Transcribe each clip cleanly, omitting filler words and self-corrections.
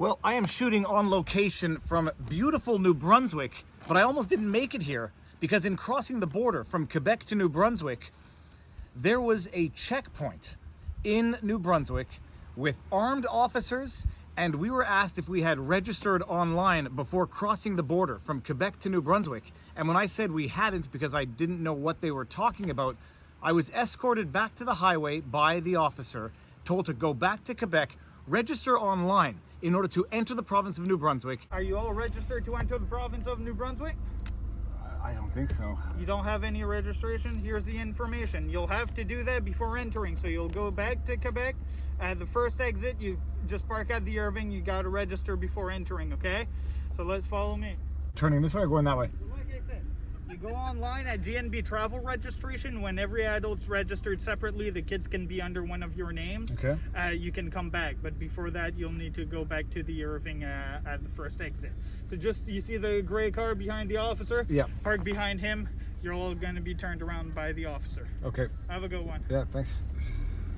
Well, I am shooting on location from beautiful New Brunswick, but I almost didn't make it here because in crossing the border from Quebec to New Brunswick, there was a checkpoint in New Brunswick with armed officers, and we were asked if we had registered online before crossing the border from Quebec to New Brunswick. And when I said we hadn't because I didn't know what they were talking about, I was escorted back to the highway by the officer, told to go back to Quebec, register online in order to enter the province of New Brunswick. Are you all registered to enter the province of New Brunswick? I don't think so. You don't have any registration? Here's the information. You'll have to do that before entering. So you'll go back to Quebec. At the first exit, you just park at the Irving. You got to register before entering, okay? So let's follow me. Turning this way or going that way? Like I said, you go online at GNB Travel Registration. When every adult's registered separately, the kids can be under one of your names. Okay. You can come back, but before that, you'll need to go back to the Irving at the first exit. So just, you see the gray car behind the officer? Yeah. Park behind him. You're all going to be turned around by the officer. Okay. Have a good one. Yeah, thanks.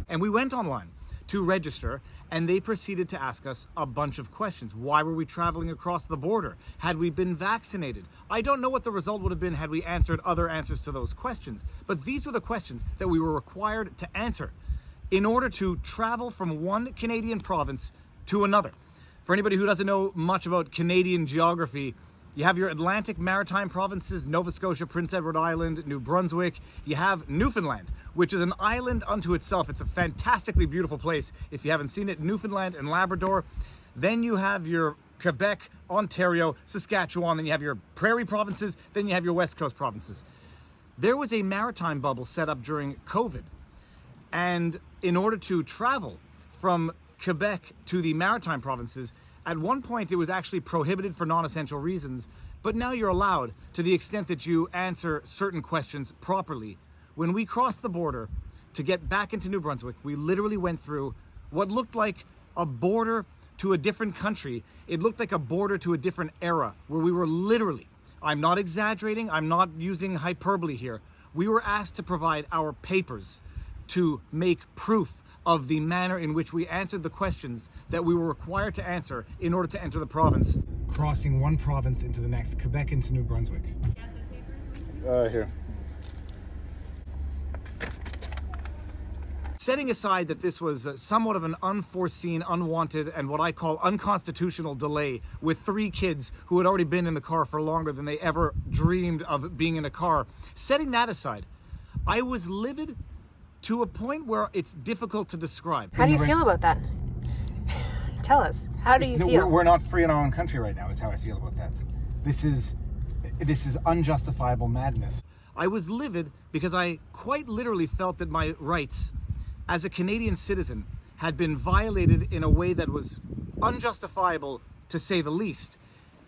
And we went online to register, and they proceeded to ask us a bunch of questions. Why were we traveling across the border? Had we been vaccinated? I don't know what the result would have been had we answered other answers to those questions, but these were the questions that we were required to answer in order to travel from one Canadian province to another. For anybody who doesn't know much about Canadian geography, you have your Atlantic maritime provinces, Nova Scotia, Prince Edward Island, New Brunswick. You have Newfoundland, which is an island unto itself. It's a fantastically beautiful place. If you haven't seen it, Newfoundland and Labrador. Then you have your Quebec, Ontario, Saskatchewan. Then you have your prairie provinces. Then you have your West Coast provinces. There was a maritime bubble set up during COVID. And in order to travel from Quebec to the maritime provinces, at one point it was actually prohibited for non-essential reasons, but now you're allowed to the extent that you answer certain questions properly. When we crossed the border to get back into New Brunswick, we literally went through what looked like a border to a different country. It looked like a border to a different era, where we were literally, I'm not exaggerating, I'm not using hyperbole here, we were asked to provide our papers to make proof of the manner in which we answered the questions that we were required to answer in order to enter the province. Crossing one province into the next, Quebec into New Brunswick. Here. Setting aside that this was somewhat of an unforeseen, unwanted, and what I call unconstitutional delay with 3 kids who had already been in the car for longer than they ever dreamed of being in a car, setting that aside, I was livid to a point where it's difficult to describe. How do you feel about that? Tell us. How do you feel? We're not free in our own country right now, is how I feel about that. This is unjustifiable madness. I was livid because I quite literally felt that my rights as a Canadian citizen had been violated in a way that was unjustifiable, to say the least.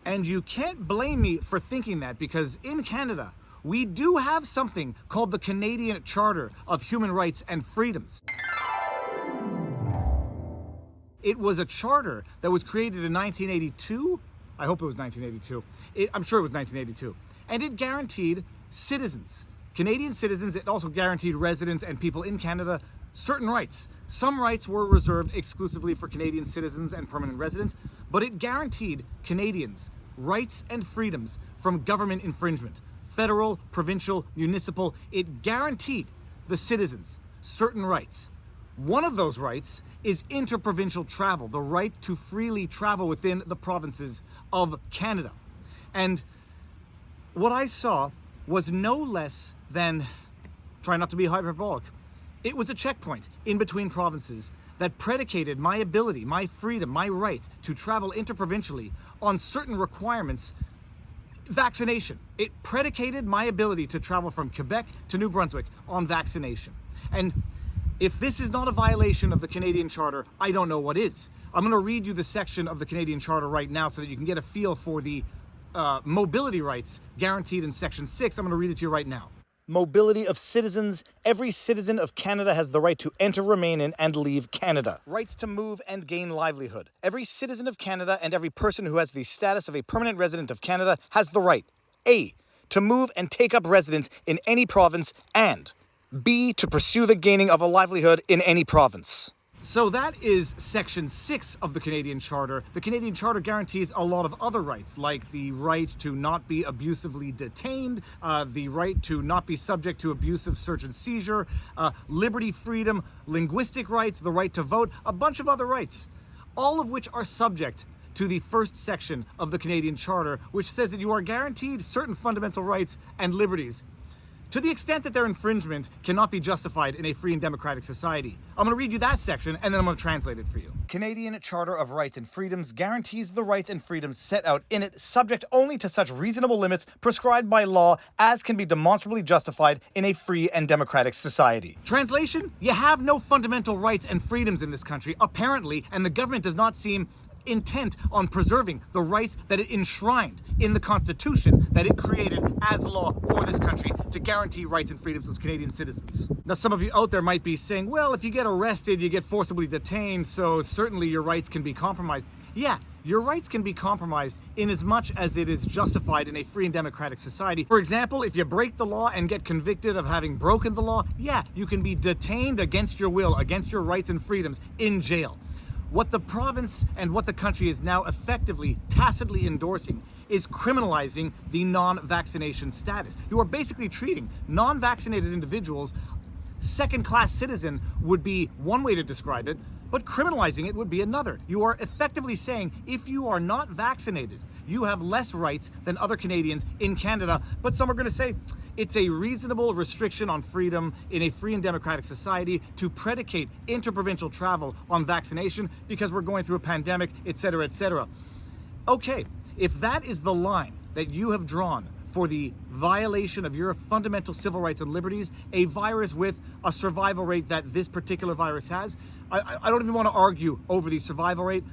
And you can't blame me for thinking that, because in Canada, we do have something called the Canadian Charter of Human Rights and Freedoms. It was a charter that was created in 1982. I hope it was 1982. I'm sure it was 1982. And it guaranteed citizens, Canadian citizens, it also guaranteed residents and people in Canada certain rights. Some rights were reserved exclusively for Canadian citizens and permanent residents, but it guaranteed Canadians rights and freedoms from government infringement. Federal, provincial, municipal, it guaranteed the citizens certain rights. One of those rights is interprovincial travel, the right to freely travel within the provinces of Canada. And what I saw was no less than, try not to be hyperbolic, it was a checkpoint in between provinces that predicated my ability, my freedom, my right to travel interprovincially on certain requirements. Vaccination. It predicated my ability to travel from Quebec to New Brunswick on vaccination. And if this is not a violation of the Canadian Charter, I don't know what is. I'm going to read you the section of the Canadian Charter right now so that you can get a feel for the mobility rights guaranteed in Section 6. I'm going to read it to you right now. Mobility of citizens. Every citizen of Canada has the right to enter, remain in, and leave Canada. Rights to move and gain livelihood. Every citizen of Canada and every person who has the status of a permanent resident of Canada has the right, A, to move and take up residence in any province, and B, to pursue the gaining of a livelihood in any province. So that is Section 6 of the Canadian Charter. The Canadian Charter guarantees a lot of other rights, like the right to not be abusively detained, the right to not be subject to abusive search and seizure, liberty, freedom, linguistic rights, the right to vote, a bunch of other rights, all of which are subject to the first section of the Canadian Charter, which says that you are guaranteed certain fundamental rights and liberties, to the extent that their infringement cannot be justified in a free and democratic society. I'm going to read you that section, and then I'm going to translate it for you. Canadian Charter of Rights and Freedoms guarantees the rights and freedoms set out in it, subject only to such reasonable limits prescribed by law as can be demonstrably justified in a free and democratic society. Translation? You have no fundamental rights and freedoms in this country, apparently, and the government does not seem intent on preserving the rights that it enshrined in the Constitution that it created as law for this country to guarantee rights and freedoms of Canadian citizens. Now, some of you out there might be saying, well, if you get arrested, you get forcibly detained, so certainly your rights can be compromised. Yeah, your rights can be compromised in as much as it is justified in a free and democratic society. For example, if you break the law and get convicted of having broken the law, yeah, you can be detained against your will, against your rights and freedoms in jail. What the province and what the country is now effectively, tacitly endorsing is criminalizing the non-vaccination status. You are basically treating non-vaccinated individuals, second-class citizen would be one way to describe it, but criminalizing it would be another. You are effectively saying if you are not vaccinated, you have less rights than other Canadians in Canada, but some are going to say it's a reasonable restriction on freedom in a free and democratic society to predicate interprovincial travel on vaccination because we're going through a pandemic, etc., etc. Okay, if that is the line that you have drawn for the violation of your fundamental civil rights and liberties, a virus with a survival rate that this particular virus has, I don't even want to argue over the survival rate.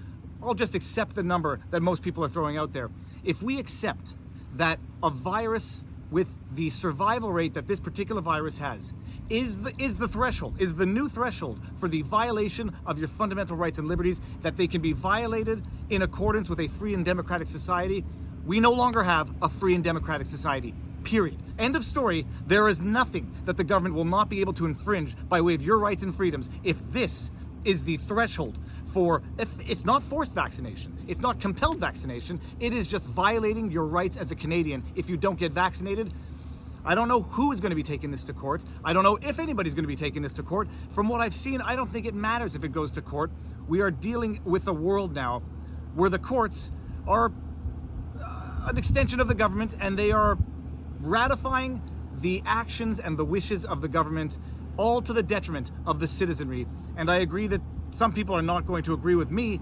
I'll just accept the number that most people are throwing out there. If we accept that a virus with the survival rate that this particular virus has is the threshold, is the new threshold for the violation of your fundamental rights and liberties, that they can be violated in accordance with a free and democratic society, we no longer have a free and democratic society, period. End of story. There is nothing that the government will not be able to infringe by way of your rights and freedoms if this is the threshold for, if it's not forced vaccination, it's not compelled vaccination, it is just violating your rights as a Canadian if you don't get vaccinated. I don't know who is going to be taking this to court. I don't know if anybody's going to be taking this to court. From what I've seen, I don't think it matters if it goes to court. We are dealing with a world now where the courts are an extension of the government, and they are ratifying the actions and the wishes of the government, all to the detriment of the citizenry. And I agree that some people are not going to agree with me,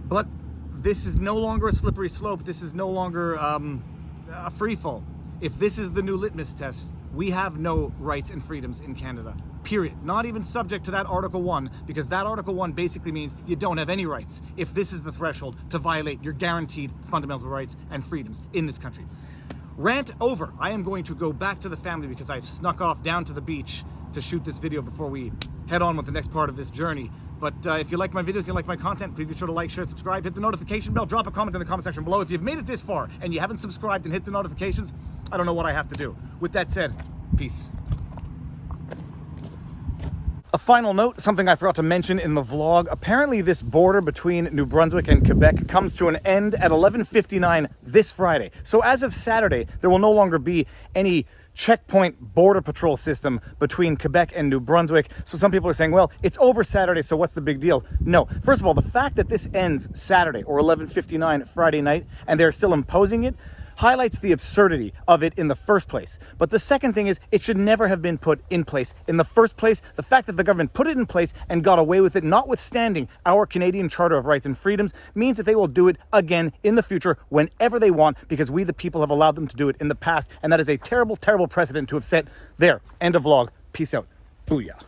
but this is no longer a slippery slope. This is no longer a free fall. If this is the new litmus test, we have no rights and freedoms in Canada, period. Not even subject to that Article 1, because that Article 1 basically means you don't have any rights if this is the threshold to violate your guaranteed fundamental rights and freedoms in this country. Rant over. I am going to go back to the family because I've snuck off down to the beach to shoot this video before we head on with the next part of this journey. But if you like my videos, you like my content, please be sure to like, share, subscribe, hit the notification bell, drop a comment in the comment section below. If you've made it this far and you haven't subscribed and hit the notifications, I don't know what I have to do. With that said, peace. A final note, something I forgot to mention in the vlog. Apparently this border between New Brunswick and Quebec comes to an end at 11:59 this Friday. So as of Saturday, there will no longer be any checkpoint border patrol system between Quebec and New Brunswick. So some people are saying, well, it's over Saturday, so what's the big deal? No. First of all, the fact that this ends Saturday or 11:59 Friday night and they're still imposing it highlights the absurdity of it in the first place. But the second thing is, it should never have been put in place in the first place. The fact that the government put it in place and got away with it, notwithstanding our Canadian Charter of Rights and Freedoms, means that they will do it again in the future whenever they want, because we the people have allowed them to do it in the past, and that is a terrible, terrible precedent to have set. There, end of vlog. Peace out. Booyah.